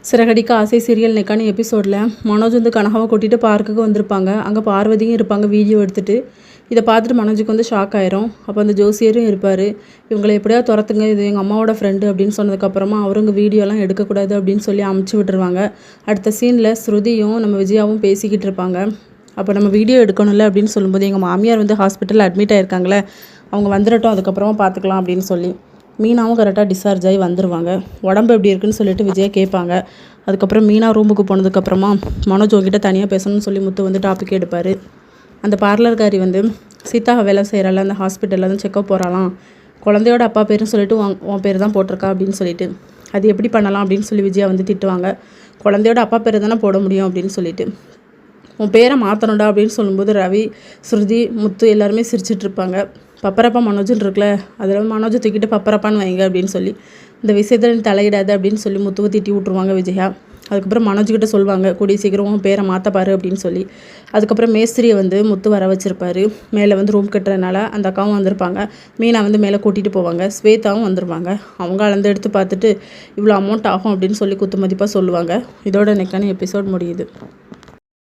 சிறகடிக்க ஆசை சீரியல் நெக்கான எபிசோடில் மனோஜ் வந்து கனகாவை கூட்டிகிட்டு பார்க்குக்கு வந்திருப்பாங்க. அங்கே பார்வதியும் இருப்பாங்க வீடியோ எடுத்துகிட்டு. இதை பார்த்துட்டு மனோஜுக்கு வந்து ஷாக் ஆயிரும். அப்போ அந்த ஜோசியரும் இருப்பார். இவங்களை எப்படியாவது துரத்துங்க, இது எங்கள் அம்மாவோட ஃப்ரெண்டு அப்படின்னு சொன்னதுக்கப்புறமா அவருங்க வீடியோலாம் எடுக்கக்கூடாது அப்படின்னு சொல்லி அமுச்சு விட்டுருவாங்க. அடுத்த சீனில் ஸ்ருதியும் நம்ம விஜயாவும் பேசிக்கிட்டு இருப்பாங்க. அப்போ நம்ம வீடியோ எடுக்கணும்ல அப்படின்னு சொல்லும்போது எங்கள் மாமியார் வந்து ஹாஸ்பிட்டலில் அட்மிட் ஆகிருக்காங்களே, அவங்க வந்துடட்டும் அதுக்கப்புறமா பார்த்துக்கலாம் அப்படின்னு சொல்லி மீனாவும் கரெக்டாக டிஸ்சார்ஜ் ஆகி வந்துடுவாங்க. உடம்பு எப்படி இருக்குன்னு சொல்லிட்டு விஜயா கேட்பாங்க. அதுக்கப்புறம் மீனா ரூமுக்கு போனதுக்கப்புறமா மனோஜ் உங்ககிட்ட தனியாக பேசணும்னு சொல்லி முத்து வந்து டாபிக் எடுப்பார். அந்த பார்லர்காரி வந்து சீதா வேலை செய்கிறாள் அந்த ஹாஸ்பிட்டலில் வந்து செக்கப் போகிறாலாம், குழந்தையோட அப்பா பேருன்னு சொல்லிட்டு உன் பேர் தான் போட்டிருக்கா அப்படின்னு சொல்லிட்டு அது எப்படி பண்ணலாம் அப்படின்னு சொல்லி விஜயா வந்து திட்டுவாங்க. குழந்தையோட அப்பா பேர் தானே போட முடியும் அப்படின்னு சொல்லிட்டு உன் பேரை மாற்றணும்டா அப்படின்னு சொல்லும்போது ரவி, ஸ்ருதி, முத்து எல்லாருமே சிரிச்சிட்ருப்பாங்க. பப்பரப்பா மனோஜுன்னு இருக்குல்ல, அதில் மனோஜை தூக்கிட்டு பப்பரப்பான்னு வைங்க அப்படின்னு சொல்லி இந்த விஷயத்தில் தலையிடாது அப்படின்னு சொல்லி முத்துவை திட்டி விட்ருவாங்க விஜயா. அதுக்கப்புறம் மனோஜ்கிட்ட சொல்லுவாங்க கூடிய சீக்கிரம் உன் பேரை மாற்றப்பாரு அப்படின்னு சொல்லி. அதுக்கப்புறம் மேஸ்திரியை வந்து முத்து வர வச்சுருப்பாரு. மேலே வந்து ரூம் கட்டுறதுனால அந்த அக்காவும் வந்திருப்பாங்க. மீனா வந்து மேலே கூட்டிகிட்டு போவாங்க. ஸ்வேதாவும் வந்துருவாங்க. அவங்க அளந்து எடுத்து பார்த்துட்டு இவ்வளோ அமௌண்ட் ஆகும் அப்படின்னு சொல்லி குத்து மதிப்பாக சொல்லுவாங்க. இதோட நெக்கான எபிசோட் முடியுது.